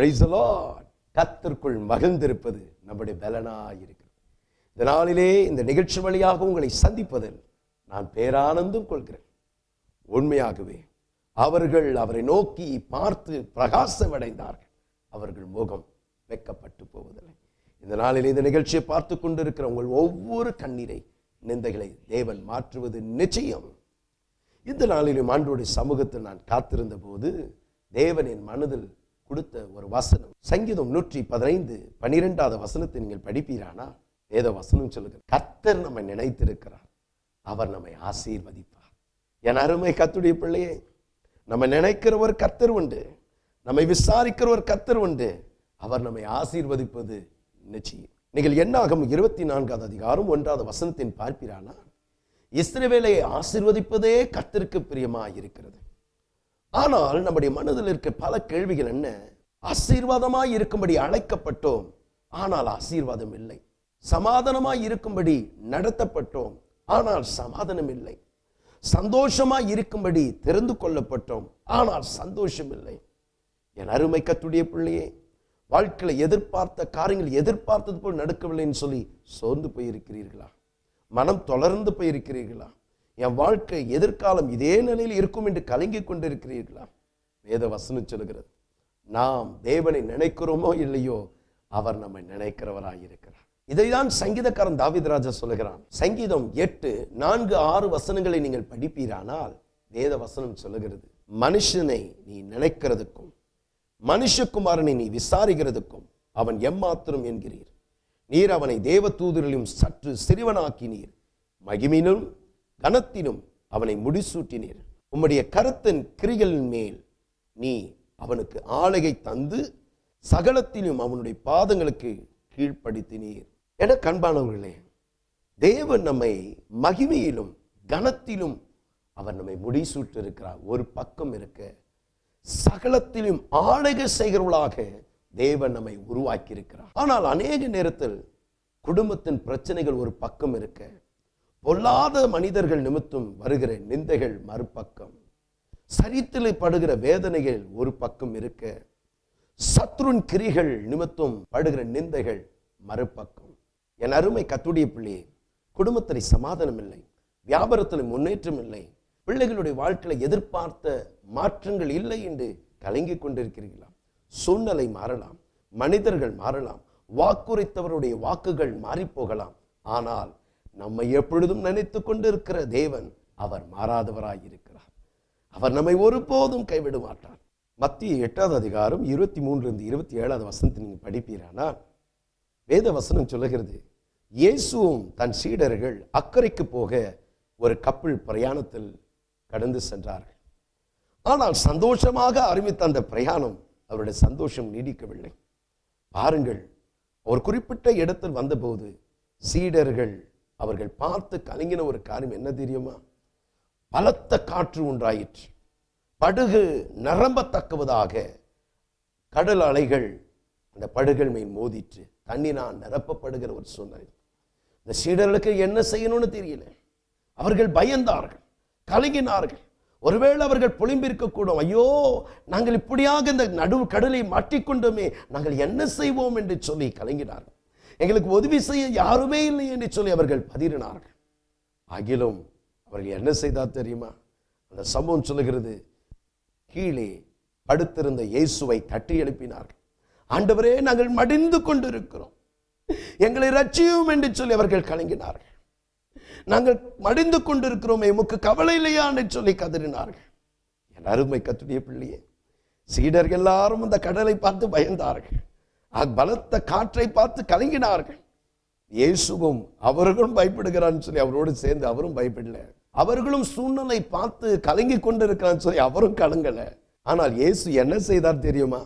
Praise the Lord. கர்த்தருக்குள் மகிழ்ந்திருப்பது நம்முடைய பலனாயிருக்கிறது. இந்த நாளிலே இந்த நிகழ்ச்சி வழியாக உங்களை சந்திப்பதில் நான் பேரானந்தம் கொள்கிறேன். உண்மையாகவே அவர்கள் அவரை நோக்கி பார்த்து பிரகாசமடைந்தார்கள். அவர்கள் முகம் வெட்கப்பட்டு போவதில்லை. இந்த நாளில் இந்த நிகழ்ச்சியை பார்த்து கொண்டிருக்கிற உங்கள் ஒவ்வொரு கண்ணீரை நிந்தைகளை தேவன் மாற்றுவது நிச்சயம். இந்த நாளிலும் ஆண்டவருடைய சமூகத்தில் நான் காத்திருந்த போது தேவன் என் மனதில் கொடுத்த ஒரு வசனம், சங்கீதம் 115:12 வசனத்தை நீங்கள் படிப்பீரானா, வேத வசனம் சொல்லுங்க, கர்த்தர் நம்மை நினைத்திருக்கிறார், அவர் நம்மை ஆசீர்வதிப்பார். என் அருமை கர்த்தருடைய பிள்ளையே, நம்ம நினைக்கிற ஒரு கர்த்தர் உண்டு, நம்மை விசாரிக்கிற ஒரு கர்த்தர் உண்டு, அவர் நம்மை ஆசீர்வதிப்பது நிச்சயம். நீங்கள் என்னாகும் 24 அதிகாரம் 1 வசனத்தின் பார்ப்பீரானா, இஸ்ரவேலை ஆசீர்வதிப்பதே கர்த்தருக்கு பிரியமாய் இருக்கிறது. ஆனால் நம்முடைய மனதில் இருக்க பல கேள்விகள் என்ன, ஆசீர்வாதமாய் இருக்கும்படி அழைக்கப்பட்டோம், ஆனால் ஆசீர்வாதம் இல்லை. சமாதானமாய் இருக்கும்படி நடத்தப்பட்டோம், ஆனால் சமாதானம் இல்லை. சந்தோஷமாய் இருக்கும்படி தெரிந்து கொள்ளப்பட்டோம், ஆனால் சந்தோஷம் இல்லை. என் அருமை கர்த்தருடைய பிள்ளையே, வாழ்க்கையில எதிர்பார்த்த காரியங்கள் எதிர்பார்த்தது போல் நடக்கவில்லைன்னு சொல்லி சோர்ந்து போயிருக்கிறீர்களா? மனம் தொடர்ந்து போயிருக்கிறீர்களா? என் வாழ்க்கை எதிர்காலம் இதே நிலையில் இருக்கும் என்று கலங்கி கொண்டிருக்கிறீர்களா? வேத வசனம் சொல்லுகிறது, நாம் தேவனை நினைக்கிறோமோ இல்லையோ, அவர் நம்மை நினைக்கிறவராயிருக்கிறார். இதைதான் சங்கீதக்காரன் தாவீது ராஜா சொல்லுகிறான். சங்கீதம் 8:4-6 வசனங்களை நீங்கள் படிப்பீரானால் வேத வசனம் சொல்லுகிறது, மனுஷனை நீ நினைக்கிறதுக்கும் மனுஷகுமாரனை நீ விசாரிக்கிறதுக்கும் அவன் எம்மாத்திரம் என்கிறீர். நீர் அவனை தேவ தூதரிலும் சற்று சிறுவனாக்கினீர், மகிமையிலும் கனத்திலும் அவனை முடிசூட்டினீர். உம்முடைய கரத்தின் கிரிகளின் மேல் நீ அவனுக்கு ஆளுகை தந்து சகலத்திலும் அவனுடைய பாதங்களுக்கு கீழ்ப்படுத்தினீர். என கண்பானவர்களே, தேவன் நம்மை மகிமையிலும் கனத்திலும் அவர் நம்மை முடிசூட்டி இருக்கிறார். ஒரு பக்கம் இருக்க, சகலத்திலும் ஆளுகை செய்கிறவர்களாக தேவன் நம்மை உருவாக்கி இருக்கிறார். ஆனால் அநேக நேரத்தில் குடும்பத்தின் பிரச்சனைகள் ஒரு பக்கம் இருக்க, பொல்லாத மனிதர்கள் நிமித்தம் வருகிற நிந்தைகள் மறுபக்கம், சரித்திலே படுகிற வேதனைகள் ஒரு பக்கம் இருக்க, சத்ருன் கிரிகள் நிமித்தம் படுகிற நிந்தைகள் மறுபக்கம். என் அருமை கர்த்தருடைய பிள்ளையே, குடும்பத்தில் சமாதானம் இல்லை, வியாபாரத்தில் முன்னேற்றம் இல்லை, பிள்ளைகளுடைய வாழ்க்கையில எதிர்பார்த்த மாற்றங்கள் இல்லை என்று கலங்கி கொண்டிருக்கிறீர்களா? சூழ்நிலை மாறலாம், மனிதர்கள் மாறலாம், வாக்குரைத்தவருடைய வாக்குகள் மாறி போகலாம். ஆனால் நம்மை எப்பொழுதும் நினைத்து கொண்டிருக்கிற தேவன் அவர் மாறாதவராய் இருக்கிறார். அவர் நம்மை ஒருபோதும் கைவிட மாட்டார். மத்திய 8 அதிகாரம் 23-27 வசனத்தை நீங்க படிப்பீரானா, வேத வசனம் சொல்லுகிறது, இயேசுவும் தன் சீடர்கள் அக்கறைக்கு போக ஒரு கப்பல் பிரயாணத்தில் கடந்து சென்றார்கள். ஆனால் சந்தோஷமாக ஆரம்பித்த அந்த பிரயாணம் அவருடைய சந்தோஷம் நீடிக்கவில்லை. பாருங்கள், ஒரு குறிப்பிட்ட இடத்தில் வந்தபோது சீடர்கள் அவர்கள் பார்த்து கலங்கின ஒரு காரியம் என்ன தெரியுமா? பலத்த காற்று உண்டாயிற்று, படகு நிரம்பத்தக்கவதாக கடல் அலைகள் அந்த படகுகள் மேல் மோதிற்று, தண்ணினால் நிரப்பப்படுகிற ஒரு சூழ்நிலை. இந்த சீடர்களுக்கு என்ன செய்யணும்னு தெரியல. அவர்கள் பயந்தார்கள், கலங்கினார்கள். ஒருவேளை அவர்கள் புலம்பிருக்க கூடும், ஐயோ நாங்கள் இப்படியாக இந்த நடுவு கடலை மாட்டிக்கொண்டோமே, நாங்கள் என்ன செய்வோம் என்று சொல்லி கலங்கினார்கள். எங்களுக்கு உதவி செய்ய யாருமே இல்லை என்று சொல்லி அவர்கள் பதறினார்கள். ஆகிலும் அவர்கள் என்ன செய்தார் தெரியுமா? அந்த சம்பவம் சொல்லுகிறது, கீழே படுத்திருந்த இயேசுவை தட்டி எழுப்பினார்கள். ஆண்டவரே, நாங்கள் மடிந்து கொண்டிருக்கிறோம், எங்களை ரட்சியும் என்று சொல்லி அவர்கள் கலங்கினார்கள். நாங்கள் மடிந்து கொண்டிருக்கிறோமே, உமக்கு கவலை இல்லையா என்று சொல்லி கதறினார்கள். என் அருமை கர்த்தருடைய பிள்ளையே, சீடர்கள் எல்லாரும் அந்த கடலை பார்த்து பயந்தார்கள், பலத்த காற்றை பார்த்து கலங்கினார்கள். இயேசுவும் அவர்களும் பயப்படுகிறான்னு சொல்லி அவரோடு சேர்ந்து அவரும் பயப்படல. அவர்களும் சூழ்நிலை பார்த்து கலங்கி கொண்டிருக்கிறான்னு சொல்லி அவரும் கலங்கல. ஆனால் இயேசு என்ன செய்தார் தெரியுமா?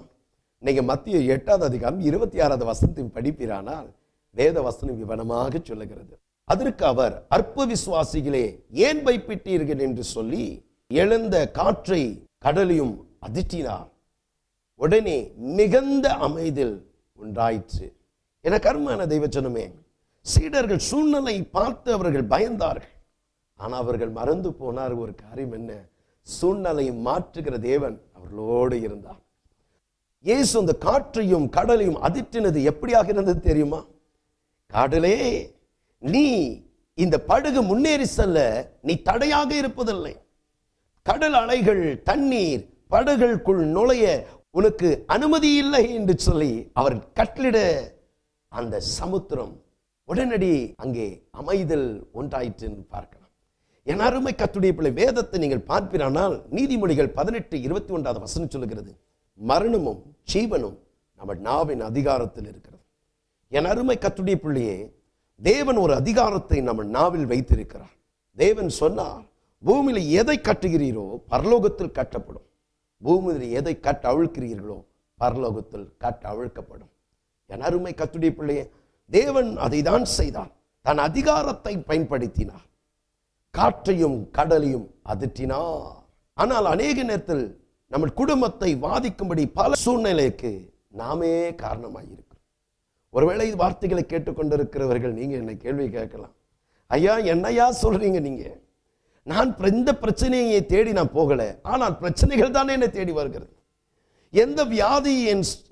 நீங்க மத்திய 8 அதிகாரம் 26 வசனத்தின் படிப்பீரானால் வேத வசனம் விவரமாக சொல்லுகிறது. அதற்கு அவர், அற்ப விசுவாசிகளே ஏன் பயப்பட்டீர்கள் என்று சொல்லி எழுந்த காற்றை கடலையும் அதிர்த்தினார். உடனே மிகுந்த அமைதியில் உண்டாயிற்று. என கர்மான தெய்வச்சனமே, சீடர்கள் சூழ்நிலை பார்த்து அவர்கள் பயந்தார்கள். ஆனால் அவர்கள் மறந்து போனார் ஒரு காரியம் என்ன? சூழ்நிலையை மாற்றுகிற தேவன் அவர்களோடு இருந்தார். இயேசு அந்த காற்றையும் கடலையும் அதிர்த்தினது எப்படியாக இருந்தது தெரியுமா? கடலே, நீ இந்த படகு முன்னேறி செல்ல நீ தடையாக இருப்பதில்லை. கடல் அலைகள், தண்ணீர் படகுக்குள் நுழைய உனக்கு அனுமதி இல்லை என்று சொல்லி அவர் கட்டளிட அந்த சமுத்திரம் உடனடி அங்கே அமைதல் ஒன்றாயிற்று பார்க்கலாம். என் அருமை கர்த்தருடைய பிள்ளை, வேதத்தை நீங்கள் பார்ப்பீரானால் நீதிமொழிகள் 18:21 சொல்லுகிறது, மரணமும் ஜீவனும் நம்ம நாவின் அதிகாரத்தில் இருக்கிறது. என் அருமை கர்த்தருடைய பிள்ளையே, தேவன் ஒரு அதிகாரத்தை நம்ம நாவில் வைத்திருக்கிறார். தேவன் சொன்னார், பூமியில் எதை கட்டுகிறீரோ பரலோகத்தில் கட்டப்படும், பூமியில் எதை கட்ட அவிழ்க்கிறீர்களோ பரலோகத்தில் கட்ட அவிழ்க்கப்படும். என் அருமை கர்த்தருடைய பிள்ளையே, தேவன் அதை தான் செய்தார். தன் அதிகாரத்தை பயன்படுத்தினார், காற்றையும் கடலையும் அதிர்த்தினார். ஆனால் அநேக நேரத்தில் நம்ம குடும்பத்தை வாதிக்கும்படி பல சூழ்நிலைக்கு நாமே காரணமாயிருக்கிறோம். ஒருவேளை வார்த்தைகளை கேட்டுக்கொண்டிருக்கிறவர்கள் நீங்க என்னை கேள்வி கேட்கலாம், ஐயா என்னையா சொல்றீங்க நீங்க? நான் எந்த பிரச்சனையை தேடி நான் போகல, ஆனால் பிரச்சனைகள் தானே என்னை தேடி வருகிறது. எந்த வியாதி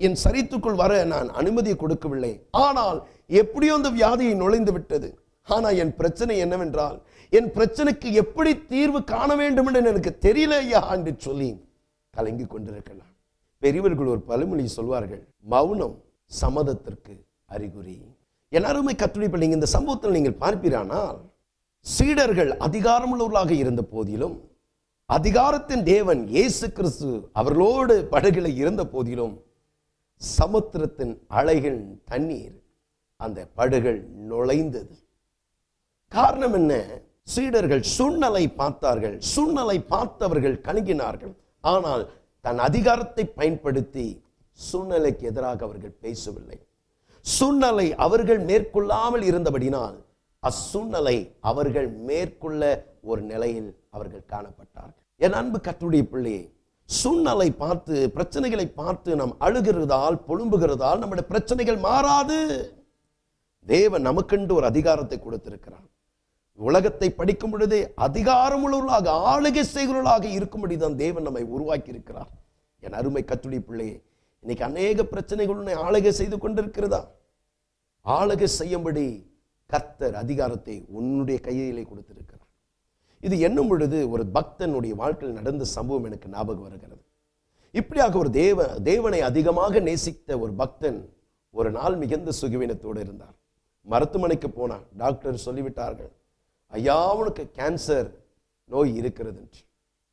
என் சரித்துக்குள் வர நான் அனுமதி கொடுக்கவில்லை, ஆனால் எப்படியோ அந்த வியாதியை நுழைந்து விட்டது. ஆனா என் பிரச்சனை என்னவென்றால், என் பிரச்சனைக்கு எப்படி தீர்வு காண வேண்டும் என்று எனக்கு தெரியல ஐயா என்று சொல்லி கலங்கி கொண்டிருக்கலாம். பெரியவர்கள் ஒரு பழமொழி சொல்வார்கள், மௌனம் சம்மதத்திற்கு அறிகுறி. என் அருமை கர்த்தருடைய பிள்ளைங்க, இந்த சம்பவத்தில் நீங்கள் பார்ப்பீரானால் சீடர்கள் அதிகாரமுள்ளவர்களாக இருந்த போதிலும், அதிகாரத்தின் தேவன் இயேசு கிறிஸ்து அவர்களோடு படகுல இருந்த போதிலும், சமுத்திரத்தின் அலைகள், தண்ணீர் அந்த படகுகள் நுழைந்தது. காரணம் என்ன? சீடர்கள் சூழ்நிலை பார்த்தார்கள், சூழ்நிலை பார்த்தவர்கள் கலங்கினார்கள். ஆனால் தன் அதிகாரத்தை பயன்படுத்தி சூழ்நிலைக்கு எதிராக அவர்கள் பேசவில்லை. சூழ்நிலை அவர்கள் மேற்கொள்ளாமல் இருந்தபடினால் அச்சூழ்நிலை அவர்கள் மேற்கொள்ள ஒரு நிலையில் அவர்கள் காணப்பட்டார்கள். என் அன்பு கர்த்தருடைய பிள்ளையே, சூழ்நிலை பார்த்து, பிரச்சனைகளை பார்த்து நாம் அழுகிறதால், புலம்புகிறதால் நம்முடைய பிரச்சனைகள் மாறாது. தேவன் நமக்கென்று ஒரு அதிகாரத்தை கொடுத்திருக்கிறார். உலகத்தை படிக்கும் பொழுதே அதிகாரம் உள்ளவர்களாக, ஆளுகை செய்கிறவர்களாக இருக்கும்படி தான் தேவன் நம்மை உருவாக்கி இருக்கிறார். என் அருமை கர்த்தருடைய பிள்ளையே, இன்னைக்கு அநேக பிரச்சனைகள் ஆளுகை செய்து கொண்டிருக்கிறதா? ஆளுகை செய்யும்படி கர்த்தர் அதிகாரத்தை உன்னுடைய கையிலே கொடுத்திருக்கிறார். இது எண்ணும் பொழுது ஒரு பக்தனுடைய வாழ்க்கையில் நடந்த சம்பவம் எனக்கு ஞாபகம் வருகிறது. இப்படியாக ஒரு தேவனை அதிகமாக நேசித்த ஒரு பக்தன் ஒரு நாள் மிகுந்த சுகவீனத்தோடு இருந்தார். மருத்துவமனைக்கு போனார். டாக்டர் சொல்லிவிட்டார்கள், ஐயா உனக்கு கேன்சர் நோய் இருக்கிறது என்று.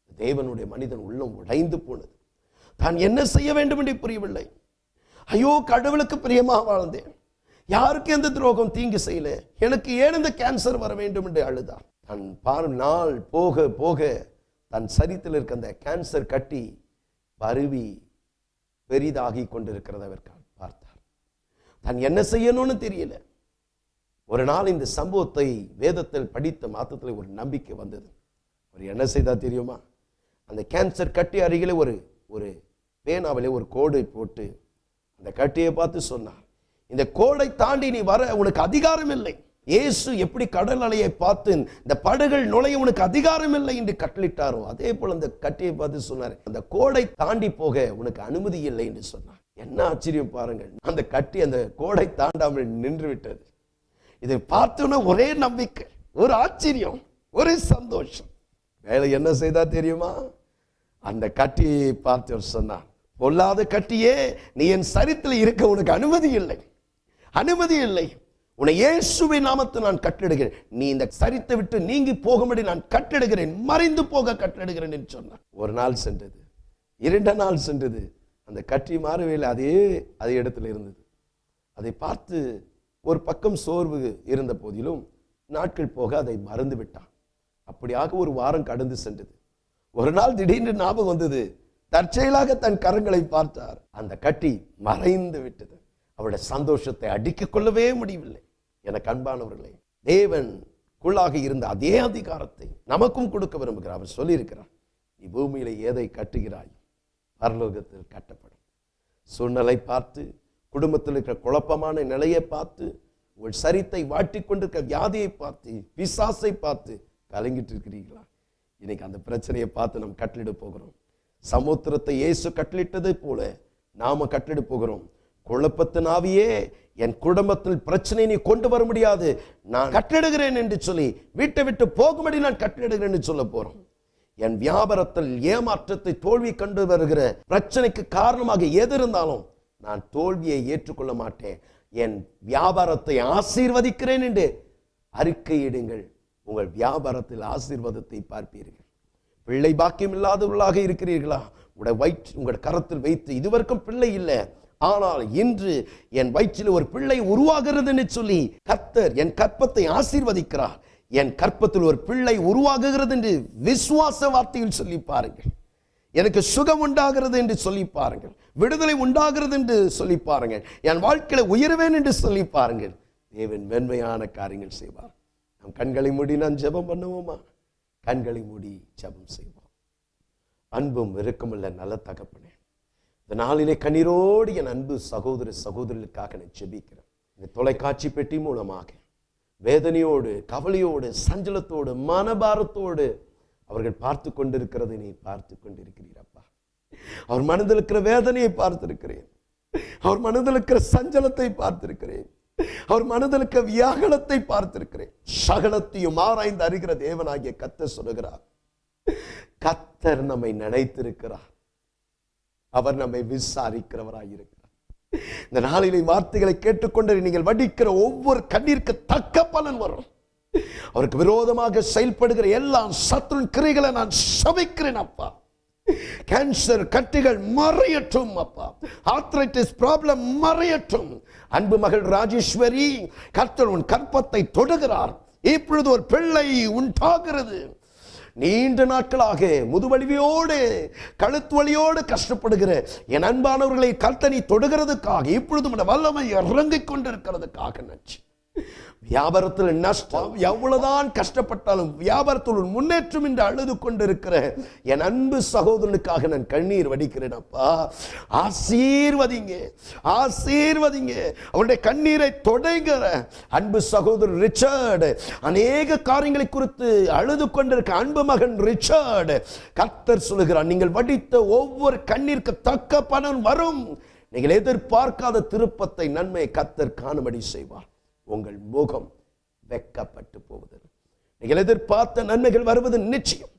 தேவனுடைய மனிதன் உள்ளம் உடைந்து போனது. தான் என்ன செய்ய வேண்டும் என்று புரியவில்லை. ஐயோ, கடவுளுக்கு பிரியமாக வாழ்ந்தேன், யாருக்கு எந்த துரோகம் தீங்கு செய்யல, எனக்கு ஏன் இந்த கேன்சர் வர வேண்டும் என்று அழுதார். தன் நாள் போக போக தன் சரீரத்தில் இருக்க அந்த கேன்சர் கட்டி பருவி பெரிதாகி கொண்டிருக்கிறத அவர் பார்த்தார். தான் என்ன செய்யணும்னு தெரியல. ஒரு நாள் இந்த சம்பவத்தை வேதத்தில் படித்த மாத்திரத்தில் ஒரு நம்பிக்கை வந்தது. அவர் என்ன செய்தா தெரியுமா? அந்த கேன்சர் கட்டி அருகிலே ஒரு பேனாவிலே ஒரு கோடை போட்டு அந்த கட்டியை பார்த்து சொன்னார், இந்த கோடை தாண்டி நீ வர உனக்கு அதிகாரம் இல்லை. இயேசு எப்படி கடல் அலையை பார்த்து இந்த படகுகள் நுழைய உனக்கு அதிகாரம் இல்லை என்று கட்டளிட்டாரோ, அதே போல அந்த கட்டியை பார்த்து சொன்னார், அந்த கோடை தாண்டி போக உனக்கு அனுமதி இல்லை என்று சொன்னார். என்ன ஆச்சரியம் பாருங்கள், அந்த கட்டி அந்த கோடை தாண்டாமல் நின்று விட்டது. இதை பார்த்தோன்னா ஒரே நம்பிக்கை, ஒரு ஆச்சரியம், ஒரே சந்தோஷம். வேலை என்ன செய்தா தெரியுமா? அந்த கட்டியை பார்த்து சொன்னார், பொல்லாத கட்டியே, நீ என் சரித்தில் இருக்க உனக்கு அனுமதி இல்லை, அனுமதி இல்லை. உன்னை இயேசுவின் நாமத்தில் நான் கட்டளிடுகிறேன். நீ இந்த சரித்தை விட்டு நீங்கி போகும்படி நான் கட்டளிடுகிறேன், மறைந்து போக கட்டளிடுகிறேன் என்று சொன்னார். ஒரு நாள் சென்றது, 2 நாள் சென்றது, அந்த கட்டி மாறவேலை அதே இடத்துல இருந்தது. அதை பார்த்து ஒரு பக்கம் சோர்வு இருந்த போதிலும் நாட்கள் போக அதை மறந்து விட்டான். அப்படியாக ஒரு வாரம் கடந்து சென்றது. ஒரு நாள் திடீர்னு ஞாபகம் வந்தது. தற்செயலாக தன் கரங்களை பார்த்தார், அந்த கட்டி மறைந்து விட்டது. அவருடைய சந்தோஷத்தை அடிக்கிக் கொள்ளவே முடியவில்லை. எனக்கு அன்பானவர்களே, தேவனுக்குள்ளாக இருந்த அதே அதிகாரத்தை நமக்கும் கொடுக்க விரும்புகிறார். அவர் சொல்லியிருக்கிறார், நீ பூமியில எதை கட்டுகிறாய் பரலோகத்தில் கட்டப்படும். சூழ்நிலை பார்த்து, குடும்பத்தில் இருக்கிற குழப்பமான நிலையை பார்த்து, உங்கள் சரித்தை வாட்டிக் கொண்டிருக்கிற வியாதியை பார்த்து, பிசாசை பார்த்து கலங்கிட்டு இருக்கிறீர்களா? இன்னைக்கு அந்த பிரச்சனையை பார்த்து நாம் கட்டளிட போகிறோம். சமுத்திரத்தை இயேசு கட்டளிட்டதை போல நாம கட்டெடு போகிறோம். குழப்பத்தின் ஆவியே, என் குடும்பத்தில் பிரச்சனை நீ கொண்டு வர முடியாது, நான் கட்டெடுகிறேன் என்று சொல்லி வீட்டை விட்டு போகும்படி நான் கட்டெடுகிறேன் என்று சொல்ல போறோம். என் வியாபாரத்தில் ஏமாற்றத்தை, தோல்வி கண்டு வருகிற பிரச்சனைக்கு காரணமாக எது இருந்தாலும் நான் தோல்வியை ஏற்றுக்கொள்ள மாட்டேன், என் வியாபாரத்தை ஆசீர்வதிக்கிறேன் என்று அறிக்கையிடுங்கள். உங்கள் வியாபாரத்தில் ஆசீர்வாதத்தை பார்ப்பீர்கள். பிள்ளை பாக்கியம் இல்லாதவர்களாக இருக்கிறீர்களா? உங்கள் கரத்தில் வைத்து இதுவரைக்கும் பிள்ளை இல்லை, ஆனால் இன்று என் வயிற்றில் ஒரு பிள்ளை உருவாகிறது சொல்லி கர்த்தர் என் கற்பத்தை ஆசீர்வதிக்கிறார். என் கற்பத்தில் ஒரு பிள்ளை உருவாகுகிறது என்று விசுவாச வார்த்தையில் சொல்லி பாருங்கள். எனக்கு சுகம் உண்டாகிறது என்று சொல்லி பாருங்கள். விடுதலை உண்டாகிறது என்று சொல்லி பாருங்கள். என் வாழ்க்கையில உயர்வேன் என்று சொல்லி பாருங்கள். தேவன் மென்மையான காரியங்கள் செய்வார். நம் கண்களை மூடி நான் ஜெபம் பண்ணுவோமா? கண்களை மூடி ஜெபம் செய்வோம். அன்பும் இரக்கமுள்ள நல்ல தகப்பனே, இந்த நாளிலே கண்ணீரோடு என் அன்பு சகோதர சகோதரிகளுக்காக நான் ஜெபிக்கிறேன். இந்த தொலைக்காட்சி பெட்டி மூலமாக வேதனையோடு, கவலையோடு, சஞ்சலத்தோடு, மனபாரத்தோடு அவர்கள் பார்த்து கொண்டிருக்கிறதை நீ பார்த்து கொண்டிருக்கிறீரப்பா. அவர் மனதில் இருக்கிற வேதனையை பார்த்திருக்கிறேன், அவர் மனதில் இருக்கிற சஞ்சலத்தை பார்த்திருக்கிறேன், அவர் மனதில் இருக்கிற வியாகுலத்தை பார்த்திருக்கிறேன். சகலத்தையும் ஆராய்ந்து அறிகிற தேவனாகிய கர்த்தர் சொல்லுகிறார், கர்த்தர் நம்மை நினைத்திருக்கிறார், அவர் நம்மை விசாரிக்கிறவராயிருக்கிறார். இந்த நாளிலே வார்த்தைகளை கேட்டுக்கொண்டு நீங்கள் வடிக்கிற ஒவ்வொரு கண்ணீருக்கு தக்க பலன் வரும். அவருக்கு விரோதமாக செயல்படுகிற எல்லா சத்துரு கிரைகளை நான் சபிக்கிறேன் அப்பா. கேன்சர் கட்டிகள் மறையட்டும் அப்பா. ஆர்த்ரைட்டிஸ் ப்ராப்ளம் மறையட்டும். அன்பு மகள் ராஜேஸ்வரி, கர்த்தர் உன் கற்பத்தை தொடுகிறார். இப்பொழுது ஒரு பிள்ளை உண்டாகிறது. நீண்ட நாட்களாக முதுவலியோடு, கழுத்து வலியோடு கஷ்டப்படுகிற என் அன்பானவர்களை கர்த்தர் நீ தொடுகிறதுக்காக, இப்பொழுது வல்லமை இறங்கிக் கொண்டிருக்கிறதுக்காக நன்றி. வியாபாரத்தில் நஷ்டம் எவ்வளவுதான் கஷ்டப்பட்டாலும் வியாபாரத்தில் ஒரு முன்னேற்றம் என்று அழுது கொண்டிருக்கிற என் அன்பு சகோதரனுக்காக நான் கண்ணீர் வடிக்கிறேன் அப்பா. ஆசீர்வதிங்க, ஆசீர்வதிங்க. அவருடைய கண்ணீரை தொடைகிற அன்பு சகோதரர் ரிச்சர்ட், அநேக காரியங்களை குறித்து அழுது கொண்டிருக்க அன்பு மகன் ரிச்சர்ட், கர்த்தர் சொல்லுகிறார், நீங்கள் வடித்த ஒவ்வொரு கண்ணீருக்கு தக்க பலன் வரும். நீங்கள் எதிர்பார்க்காத திருப்பத்தை, நன்மை கர்த்தர் காணும்படி செய்வார். உங்கள் முகம் வெக்கப்பட்டு போவது, நீங்கள் எதிர்பார்த்த நன்மைகள் வருவது நிச்சயம்.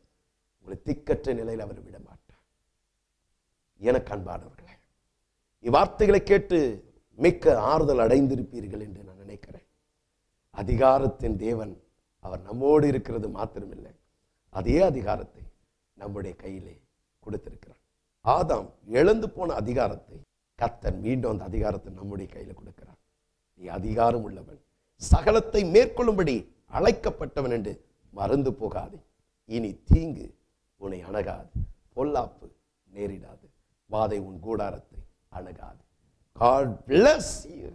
உங்களை திக்கற்ற நிலையில் அவர் விட மாட்டார். எனக்கு அன்பானவர்களே, இவ்வார்த்தைகளை கேட்டு மிக்க ஆறுதல் அடைந்திருப்பீர்கள் என்று நான் நினைக்கிறேன். அதிகாரத்தின் தேவன் அவர் நம்மோடு இருக்கிறது மாத்திரமில்லை, அதே அதிகாரத்தை நம்முடைய கையிலே கொடுத்திருக்கிறார். ஆதாம் இழந்து போன அதிகாரத்தை கர்த்தர் மீண்டும் அந்த அதிகாரத்தை நம்முடைய கையில கொடுக்கிறார். நீ அதிகாரம் உள்ளவன், சகலத்தை மேற்கொள்ளும்படி அழைக்கப்பட்டவன் என்று மறந்து போகாதே. இனி தீங்கு உன்னை அணுகாது, பொல்லாப்பு நேரிடாது, வாதை உன் கூடாரத்தை அணுகாது. God bless you.